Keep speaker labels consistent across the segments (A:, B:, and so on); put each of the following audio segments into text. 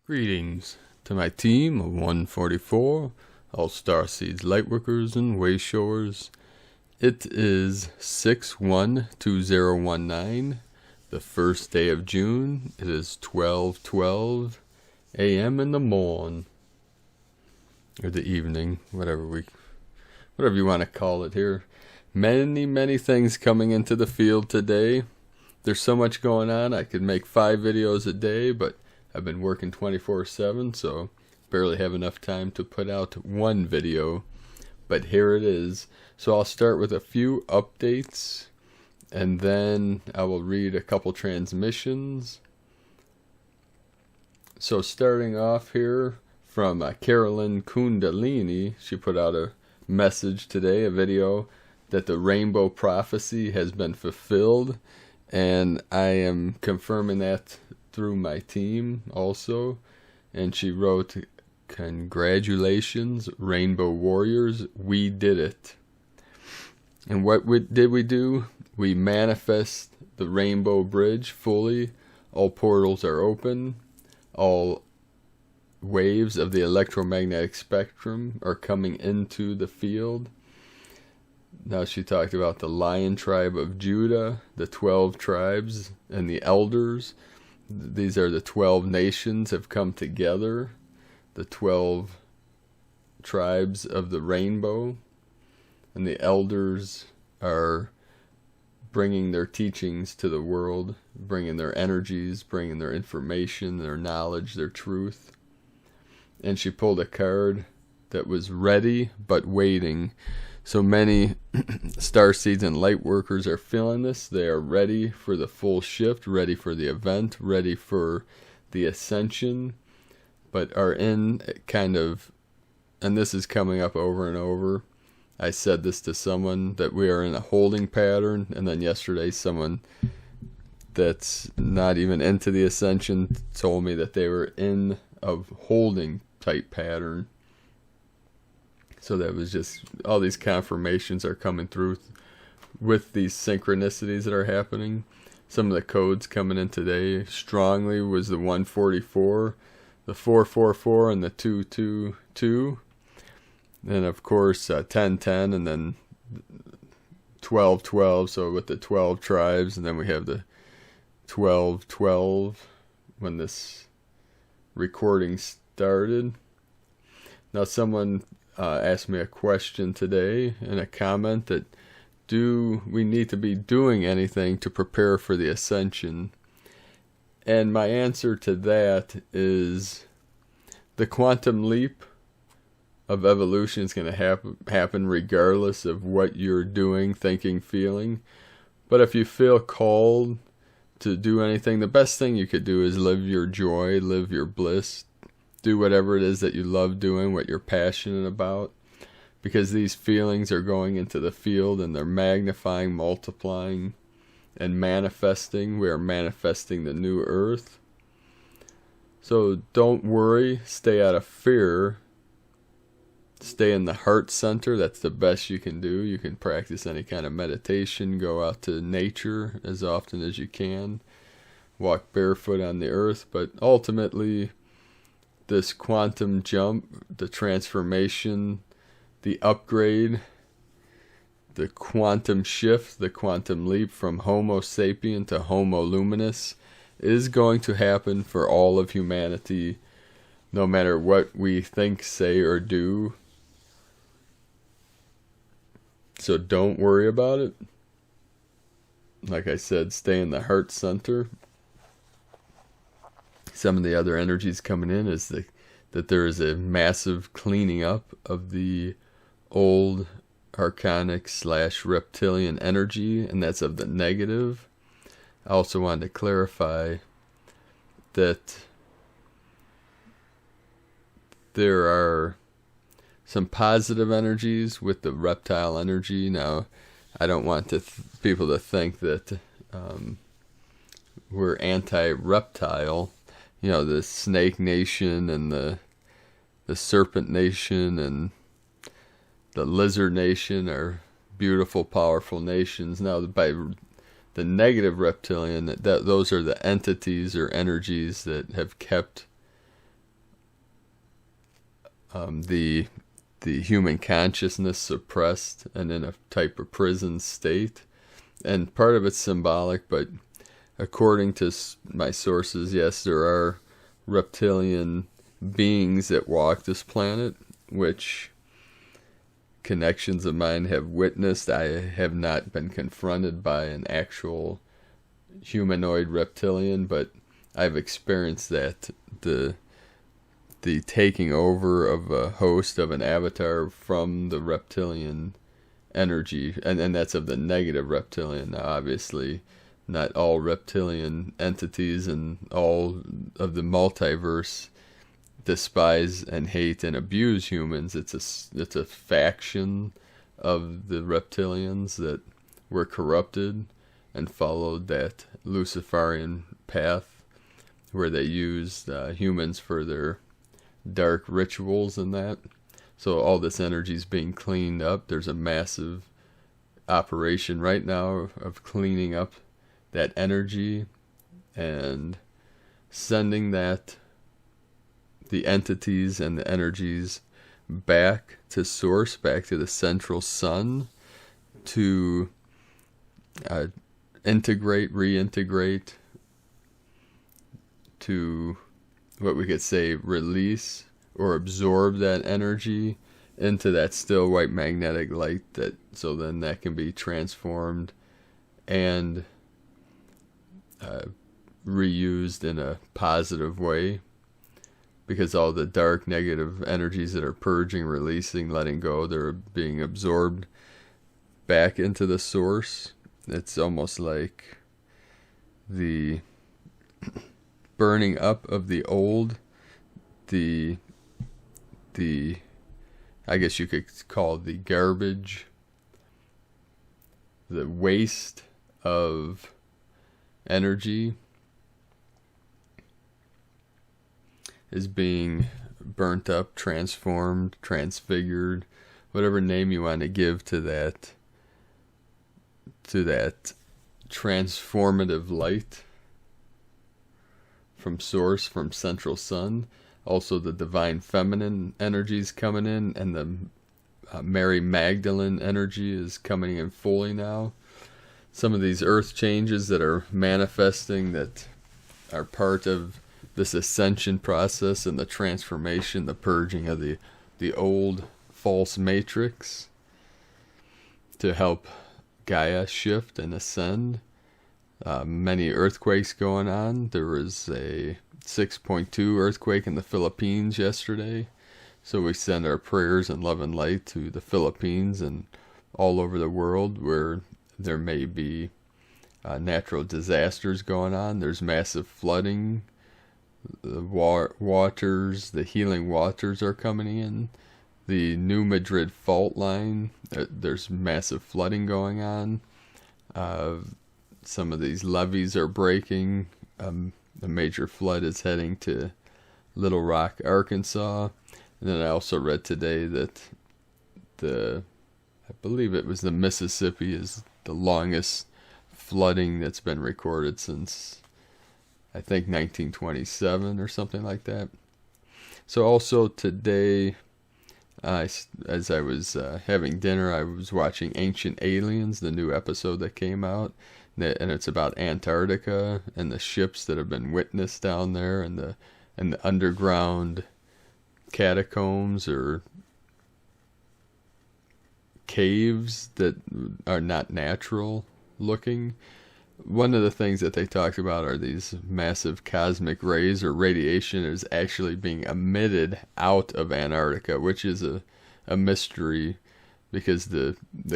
A: Greetings to my team of 144, all Starseeds, Lightworkers, and Wayshowers. It is 6/1/2019, the first day of June. It is 12:12 a.m. in the morn, or the evening, whatever you want to call it here. Many things coming into the field today. There's so much going on. I could make 5 videos a day, but I've been working 24/7, so barely have enough time to put out one video. But here it is. So I'll start with a few updates, and then I will read a couple transmissions. So starting off here from Carolyn Kundalini, she put out a message today, a video, that the rainbow prophecy has been fulfilled, and I am confirming that through my team also. And she wrote, "Congratulations, Rainbow Warriors, we did it." And what did we do? We manifest the Rainbow Bridge fully. All portals are open. All waves of the electromagnetic spectrum are coming into the field. Now she talked about the Lion Tribe of Judah, the 12 tribes, and the elders. These are the 12 nations have come together, the 12 tribes of the rainbow, and the elders are bringing their teachings to the world, bringing their energies, bringing their information, their knowledge, their truth. And she pulled a card that was ready but waiting. So many Starseeds and Lightworkers are feeling this. They are ready for the full shift, ready for the event, ready for the Ascension, but are in kind of, and this is coming up over and over. I said this to someone, that we are in a holding pattern, and then yesterday someone that's not even into the Ascension told me that they were in a holding type pattern. So that was just, all these confirmations are coming through with these synchronicities that are happening. Some of the codes coming in today strongly was the 144, the 444, and the 222. And of course 1010, and then 1212, so with the 12 tribes, and then we have the 1212 when this recording started. Now someone asked me a question today in a comment that, do we need to be doing anything to prepare for the Ascension? And my answer to that is, the quantum leap of evolution is going to happen regardless of what you're doing, thinking, feeling. But if you feel called to do anything, the best thing you could do is live your joy, live your bliss. Do whatever it is that you love doing, what you're passionate about, because these feelings are going into the field and they're magnifying, multiplying, and manifesting. We are manifesting the new earth. So don't worry, stay out of fear. Stay in the heart center. That's the best you can do. You can practice any kind of meditation, go out to nature as often as you can, walk barefoot on the earth, but ultimately, this quantum jump, the transformation, the upgrade, the quantum shift, the quantum leap from Homo sapien to Homo luminous is going to happen for all of humanity, no matter what we think, say, or do. So don't worry about it. Like I said, stay in the heart center. Some of the other energies coming in is that there is a massive cleaning up of the old archonic / reptilian energy, and that's of the negative. I also wanted to clarify that there are some positive energies with the reptile energy. Now, I don't want people to think that we're anti-reptile. You know, the Snake Nation and the Serpent Nation and the Lizard Nation are beautiful, powerful nations. Now, by the negative reptilian, those are the entities or energies that have kept the human consciousness suppressed and in a type of prison state. And part of it's symbolic, but according to my sources, yes, there are reptilian beings that walk this planet, which connections of mine have witnessed. I have not been confronted by an actual humanoid reptilian, but I've experienced that, the taking over of a host of an avatar from the reptilian energy, and that's of the negative reptilian. Now obviously not all reptilian entities and all of the multiverse despise and hate and abuse humans. It's a faction of the reptilians that were corrupted and followed that Luciferian path where they used humans for their dark rituals and that. So all this energy is being cleaned up. There's a massive operation right now of cleaning up that energy and sending the entities and the energies back to source, back to the central sun, to reintegrate, to what we could say release or absorb that energy into that still white magnetic light, so then that can be transformed and reused in a positive way, because all the dark negative energies that are purging, releasing, letting go, they're being absorbed back into the source. It's almost like the burning up of the old, the I guess you could call it the garbage, the waste of energy is being burnt up, transformed, transfigured, whatever name you want to give to that transformative light from source, from central sun. Also the divine feminine energies coming in, and the Mary Magdalene energy is coming in fully now. Some of these earth changes that are manifesting that are part of this ascension process and the transformation, the purging of the old false matrix to help Gaia shift and ascend. Many earthquakes going on. There was a 6.2 earthquake in the Philippines yesterday. So we send our prayers and love and light to the Philippines and all over the world where there may be natural disasters going on. There's massive flooding. The waters, the healing waters are coming in. The New Madrid fault line, there's massive flooding going on. Some of these levees are breaking. A major flood is heading to Little Rock, Arkansas. And then I also read today that I believe it was the Mississippi is the longest flooding that's been recorded since, I think, 1927 or something like that. So also today, as I was having dinner, I was watching Ancient Aliens, the new episode that came out. And it's about Antarctica and the ships that have been witnessed down there, and the underground catacombs or caves that are not natural looking. One of the things that they talked about are these massive cosmic rays or radiation is actually being emitted out of Antarctica, which is a mystery, because the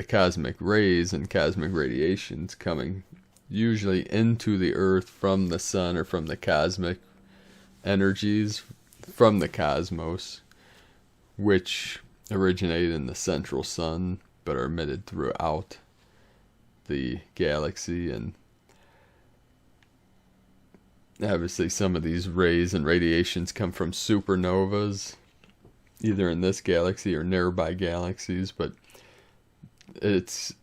A: cosmic rays and cosmic radiation's coming usually into the earth from the sun or from the cosmic energies from the cosmos, which originate in the central sun but are emitted throughout the galaxy. And obviously some of these rays and radiations come from supernovas, either in this galaxy or nearby galaxies, but it's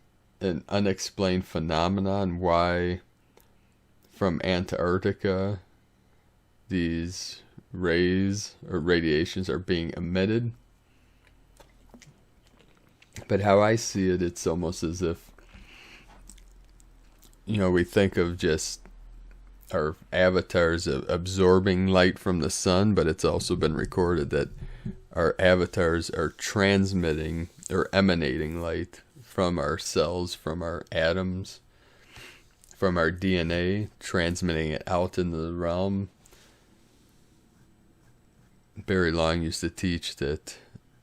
A: an unexplained phenomenon why from Antarctica these rays or radiations are being emitted. But how I see it, it's almost as if, we think of just our avatars absorbing light from the sun, but it's also been recorded that our avatars are transmitting or emanating light from our cells, from our atoms, from our DNA, transmitting it out into the realm. Barry Long used to teach that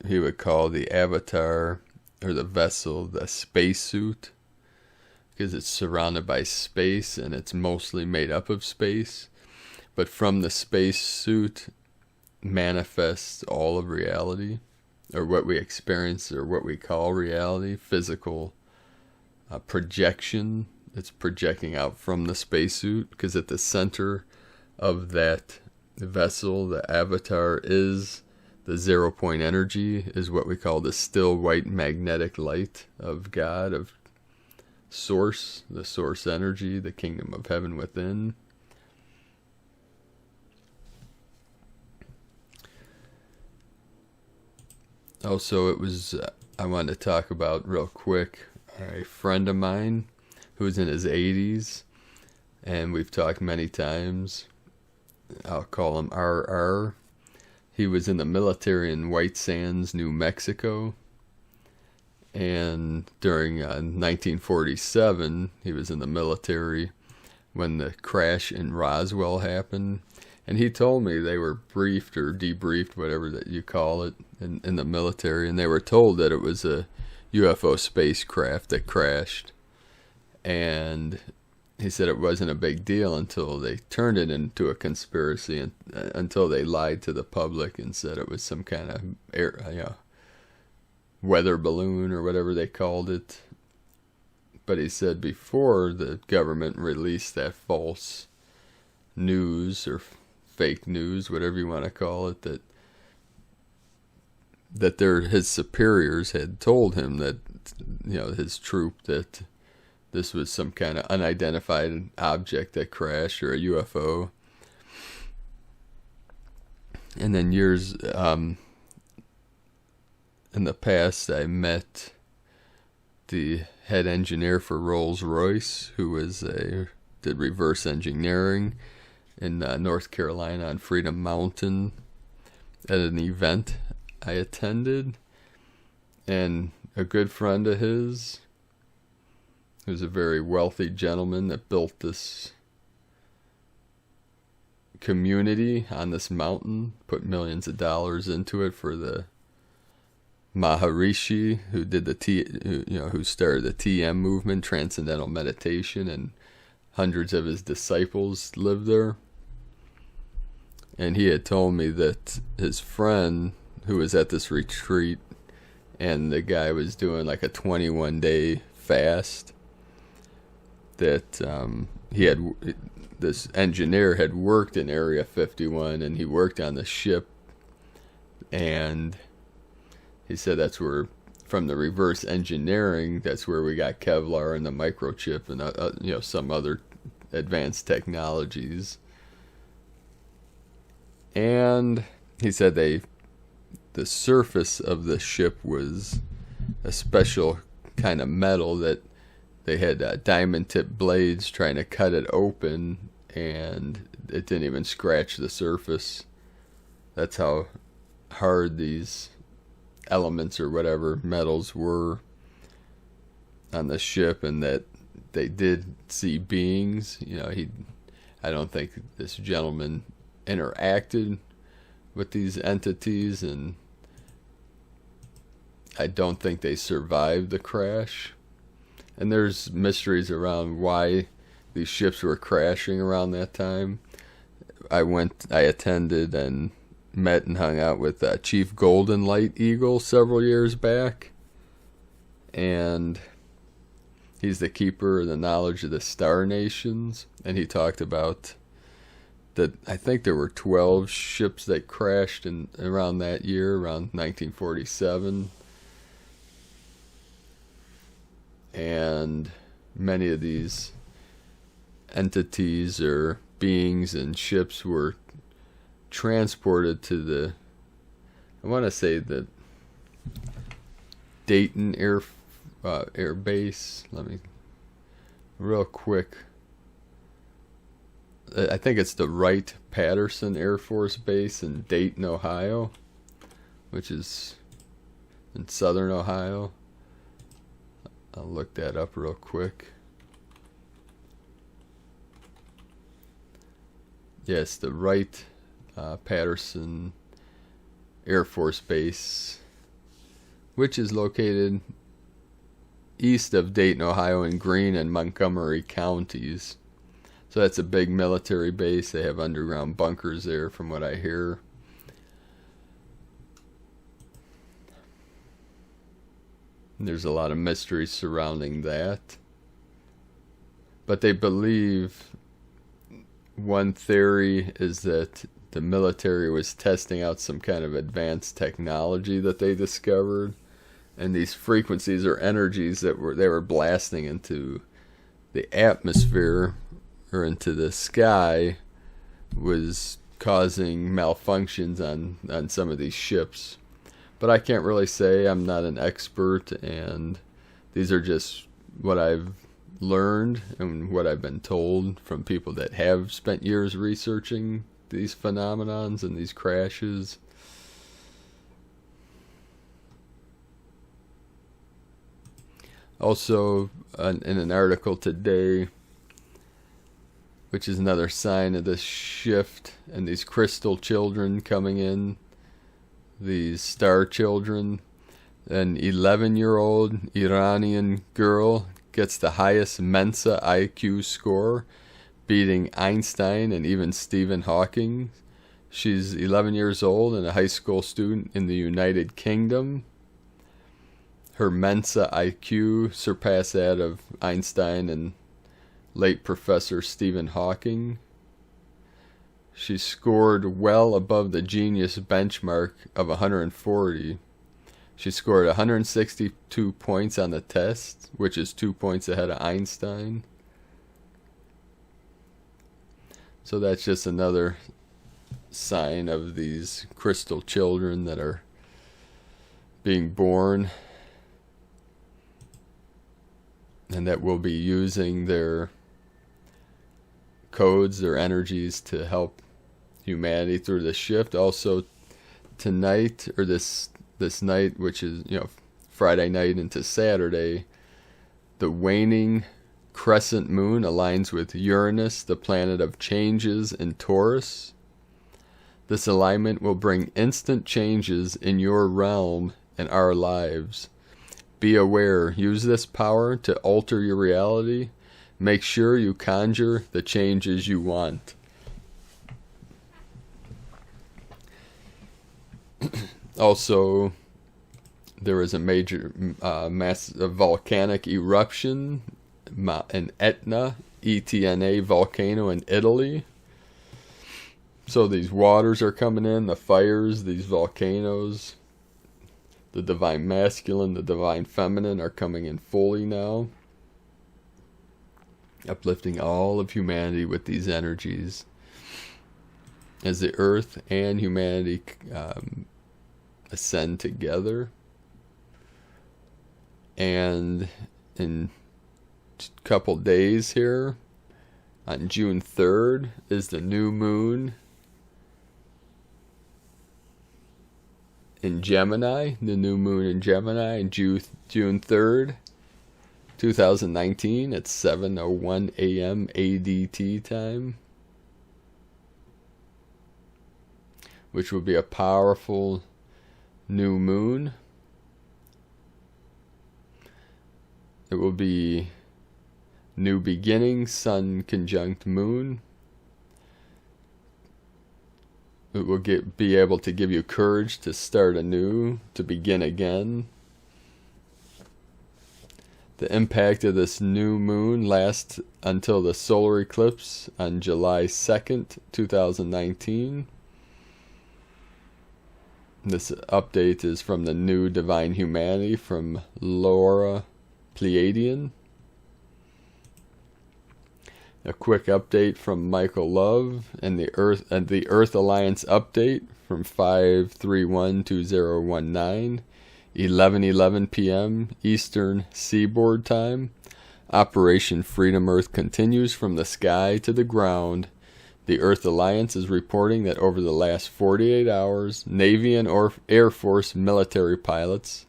A: he would call the avatar or the vessel the spacesuit, because it's surrounded by space and it's mostly made up of space. But from the spacesuit manifests all of reality, or what we experience, or what we call reality, physical projection. It's projecting out from the spacesuit, because at the center of that vessel, the avatar, is the 0 point energy, is what we call the still white magnetic light of God, of source, the source energy, the kingdom of heaven within. Also, I wanted to talk about real quick a friend of mine who's in his 80s, and we've talked many times. I'll call him RR. He was in the military in White Sands, New Mexico, and during 1947, he was in the military when the crash in Roswell happened. And he told me they were briefed or debriefed, whatever that you call it, in the military, and they were told that it was a UFO spacecraft that crashed. And he said it wasn't a big deal until they turned it into a conspiracy, and until they lied to the public and said it was some kind of weather balloon or whatever they called it. But he said before the government released that false news or fake news, whatever you want to call it, that his superiors had told him that, his troop, that this was some kind of unidentified object that crashed, or a UFO. And then years in the past, I met the head engineer for Rolls-Royce, who did reverse engineering in North Carolina on Freedom Mountain at an event I attended. And a good friend of his, who's a very wealthy gentleman that built this community on this mountain, put millions of dollars into it for the Maharishi, who did who started the TM movement, Transcendental Meditation, and hundreds of his disciples lived there. And he had told me that his friend, who was at this retreat, and the guy was doing like a 21-day fast, that this engineer had worked in Area 51, and he worked on the ship, and he said that's where, from the reverse engineering, that's where we got Kevlar and the microchip and some other advanced technologies. And he said the surface of the ship was a special kind of metal that they had diamond tip blades trying to cut it open, and it didn't even scratch the surface. That's how hard these elements or whatever metals were on the ship, and that they did see beings. I don't think this gentleman interacted with these entities, and I don't think they survived the crash. And there's mysteries around why these ships were crashing around that time. I attended and met and hung out with Chief Golden Light Eagle several years back, and he's the keeper of the knowledge of the star nations, and he talked about that I think there were 12 ships that crashed around that year, around 1947, and many of these entities or beings and ships were transported to I want to say that Dayton Air Base. Let me real quick. I think it's the Wright-Patterson Air Force Base in Dayton, Ohio, which is in southern Ohio. I'll look that up real quick. Yes, the Wright-Patterson Air Force Base, which is located east of Dayton, Ohio, in Greene and Montgomery counties. So that's a big military base. They have underground bunkers there, from what I hear. There's a lot of mystery surrounding that. But they believe, one theory is that the military was testing out some kind of advanced technology that they discovered. And these frequencies or energies that they were blasting into the atmosphere or into the sky was causing malfunctions on some of these ships. But I can't really say. I'm not an expert, and these are just what I've learned and what I've been told from people that have spent years researching these phenomenons and these crashes. Also, in an article today, which is another sign of this shift and these crystal children coming in, these star children, an 11-year-old Iranian girl gets the highest Mensa IQ score, beating Einstein and even Stephen Hawking. She's 11 years old and a high school student in the United Kingdom. Her Mensa IQ surpassed that of Einstein and late Professor Stephen Hawking. She scored well above the genius benchmark of 140. She scored 162 points on the test, which is 2 points ahead of Einstein. So that's just another sign of these crystal children that are being born, and that will be using their codes, their energies, to help humanity through the shift. Also tonight, or this night, which is, Friday night into Saturday, the waning crescent moon aligns with Uranus, the planet of changes, in Taurus. This alignment will bring instant changes in your realm and our lives. Be aware. Use this power to alter your reality. Make sure you conjure the changes you want. Also, there was a major massive volcanic eruption in Etna, ETNA volcano in Italy. So these waters are coming in, the fires, these volcanoes. The divine masculine, the divine feminine are coming in fully now, uplifting all of humanity with these energies as the earth and humanity ascend together. And in a couple days here, on June 3rd, is the new moon in Gemini, the new moon in Gemini, on June 3rd, 2019 at 7:01 a.m. ADT time, which will be a powerful new moon. It will be new beginning, sun conjunct moon. It will be able to give you courage to start anew, to begin again. The impact of this new moon lasts until the solar eclipse on July 2nd, 2019. This update is from the New Divine Humanity from Laura Pleiadian. A quick update from Michael Love and the Earth Alliance update from 5312019. 11:11 p.m. Eastern Seaboard Time. Operation Freedom Earth continues from the sky to the ground. The Earth Alliance is reporting that over the last 48 hours, Navy and Air Force military pilots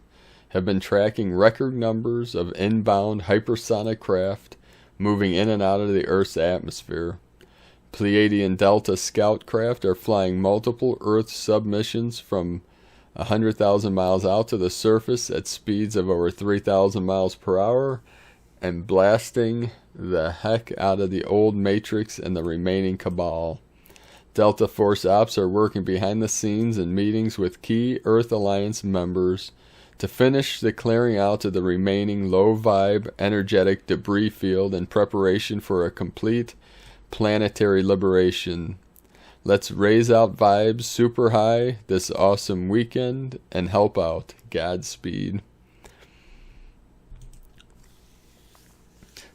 A: have been tracking record numbers of inbound hypersonic craft moving in and out of the Earth's atmosphere. Pleiadian Delta scout craft are flying multiple Earth submissions from 100,000 miles out to the surface at speeds of over 3,000 miles per hour and blasting the heck out of the old Matrix and the remaining cabal. Delta Force Ops are working behind the scenes in meetings with key Earth Alliance members to finish the clearing out of the remaining low-vibe energetic debris field in preparation for a complete planetary liberation. Let's raise out vibes super high this awesome weekend and help out. Godspeed.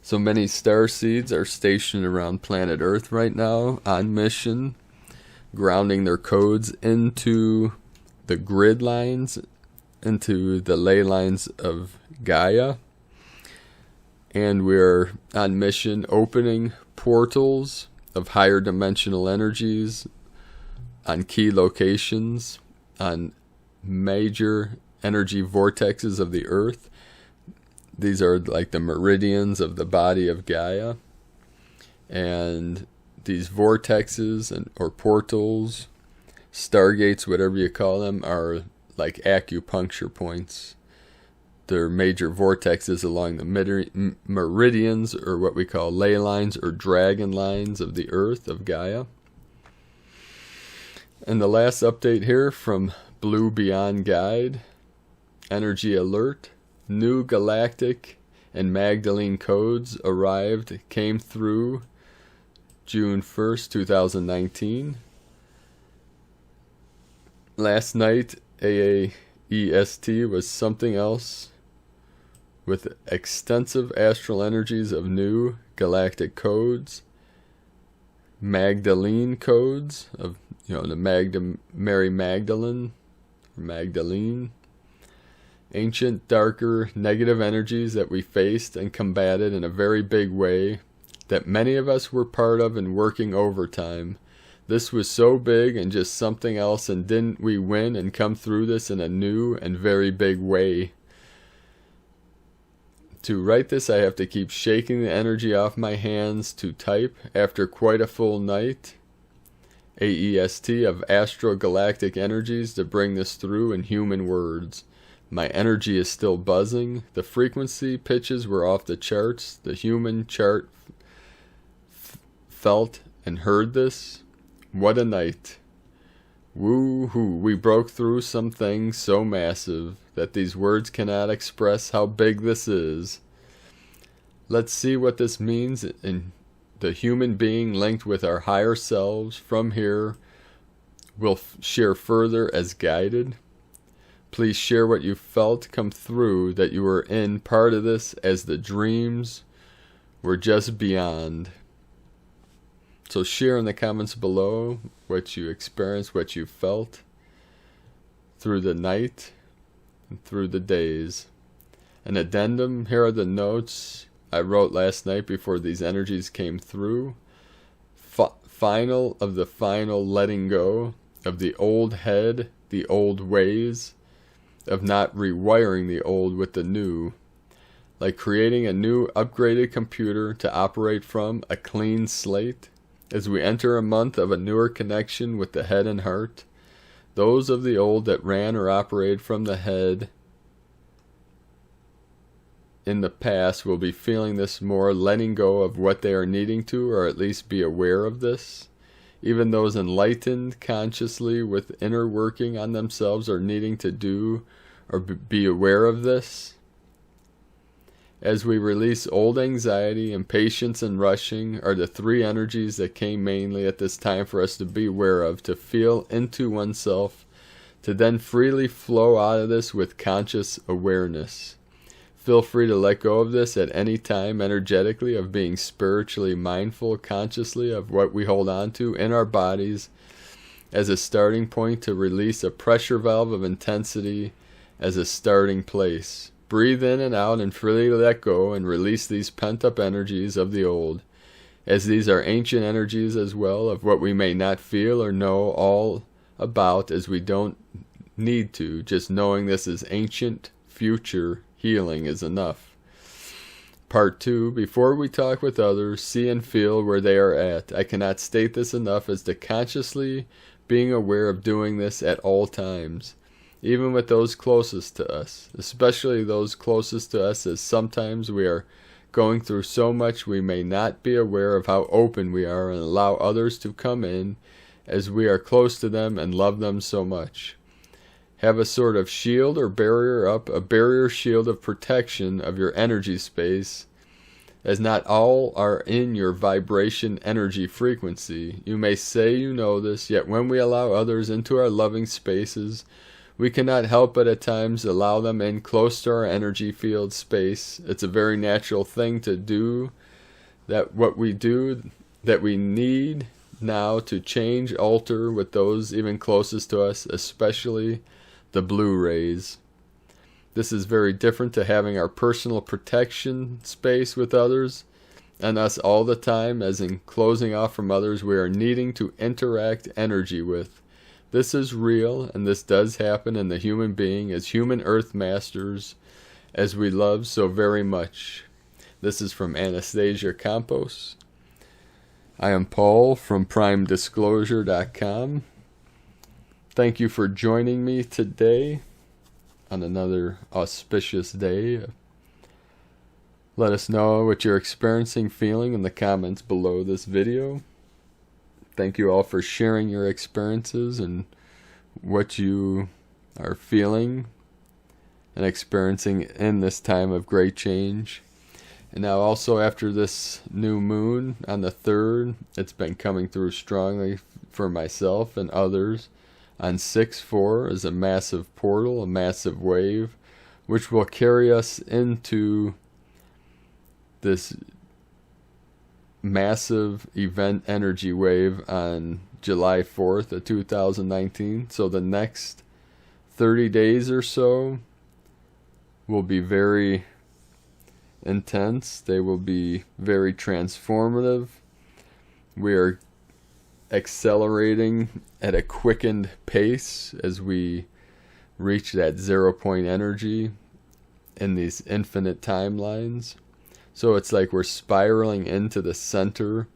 A: So many starseeds are stationed around planet Earth right now on mission, grounding their codes into the grid lines, into the ley lines of Gaia. And we're on mission opening portals of higher dimensional energies on key locations, on major energy vortexes of the Earth. These are like the meridians of the body of Gaia. And these vortexes or portals, stargates, whatever you call them, are like acupuncture points. They're major vortexes along the meridians, or what we call ley lines or dragon lines of the Earth, of Gaia. And the last update here from Blue Beyond Guide, Energy Alert. New Galactic and Magdalene codes came through June 1st, 2019. Last night, AAEST was something else with extensive astral energies of new galactic codes, Magdalene codes of, the Mary Magdalene, or Magdalene. Ancient, darker, negative energies that we faced and combated in a very big way that many of us were part of and working overtime. This was so big and just something else, and didn't we win and come through this in a new and very big way? To write this, I have to keep shaking the energy off my hands to type after quite a full night. AEST of astro-galactic energies to bring this through in human words. My energy is still buzzing. The frequency pitches were off the charts. The human chart felt and heard this. What a night. Woo-hoo. We broke through some things so massive that these words cannot express how big this is. Let's see what this means in the human being linked with our higher selves. From here, we'll share further as guided. Please share what you felt come through, that you were in part of this as the dreams were just beyond. So share in the comments below what you experienced, what you felt through the night and through the days. An addendum, here are the notes I wrote last night before these energies came through. Final of the final letting go of the old head, the old ways, of not rewiring the old with the new, like creating a new upgraded computer to operate from, a clean slate, as we enter a month of a newer connection with the head and heart. Those of the old that ran or operated from the head in the past will be feeling this more, letting go of what they are needing to, or at least be aware of this. Even those enlightened consciously with inner working on themselves are needing to do or be aware of this. As we release old anxiety, impatience, and rushing are the three energies that came mainly at this time for us to be aware of, to feel into oneself, to then freely flow out of this with conscious awareness. Feel free to let go of this at any time energetically, of being spiritually mindful consciously of what we hold on to in our bodies as a starting point to release a pressure valve of intensity as a starting place. Breathe in and out and freely let go and release these pent-up energies of the old, as these are ancient energies as well, of what we may not feel or know all about, as we don't need to. Just knowing this is ancient future healing is enough. Part 2. Before we talk with others, see and feel where they are at. I cannot state this enough as to consciously being aware of doing this at all times, even with those closest to us, especially those closest to us, as sometimes we are going through so much we may not be aware of how open we are and allow others to come in, as we are close to them and love them so much. Have a sort of shield or barrier up, a barrier shield of protection of your energy space, as not all are in your vibration energy frequency. You may say you know this, yet when we allow others into our loving spaces, we cannot help but at times allow them in close to our energy field space. It's a very natural thing to do, that what we do, that we need now to change, alter with those even closest to us, especially the blue rays. This is very different to having our personal protection space with others and us all the time, as in closing off from others we are needing to interact energy with. This is real, and this does happen in the human being as human earth masters, as we love so very much. This is from Anastasia Campos. I am Paul from PrimeDisclosure.com. Thank you for joining me today on another auspicious day. Let us know what you're experiencing, feeling in the comments below this video. Thank you all for sharing your experiences and what you are feeling and experiencing in this time of great change. And now also after this new moon on the 3rd, it's been coming through strongly for myself and others. On 6/4 is a massive portal, a massive wave, which will carry us into this massive event energy wave on July 4th of 2019. So the next 30 days or so will be very intense. They will be very transformative. We are accelerating at a quickened pace as we reach that 0 point energy in these infinite timelines. So it's like we're spiraling into the center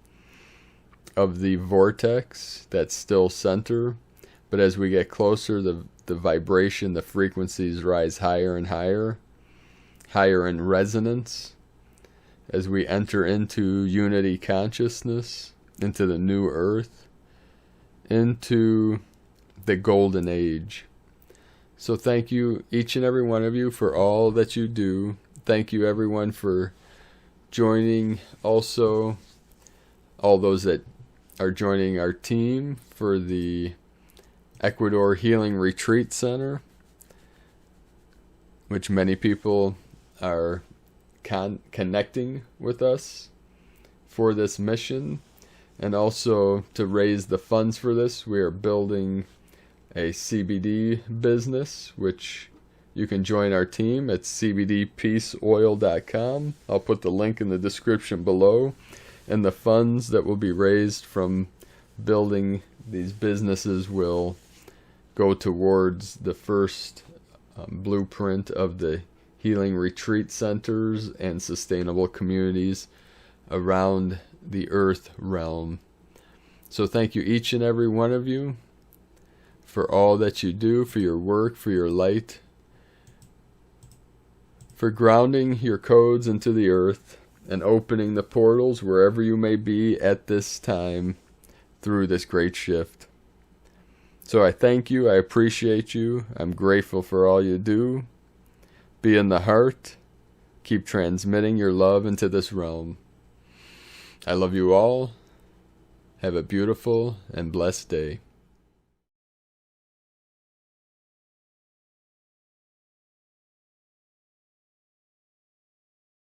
A: of the vortex, that still center. But as we get closer, the vibration, the frequencies rise higher and higher, higher in resonance, as we enter into unity consciousness, into the new earth, into the golden age. So thank you, each and every one of you, for all that you do. Thank you, everyone, for joining. Also, all those that are joining our team for the Ecuador Healing Retreat Center, which many people are connecting with us for this mission. And also to raise the funds for this, we are building a CBD business, which you can join our team at cbdpeaceoil.com. I'll put the link in the description below. And the funds that will be raised from building these businesses will go towards the first blueprint of the healing retreat centers and sustainable communities around the earth realm. So thank you, each and every one of you, for all that you do, for your work, for your light, for grounding your codes into the earth and opening the portals wherever you may be at this time through this great shift. So I thank you, I appreciate you, I'm grateful for all you do. Be in the heart, keep transmitting your love into this realm. I love you all. Have a beautiful and blessed day.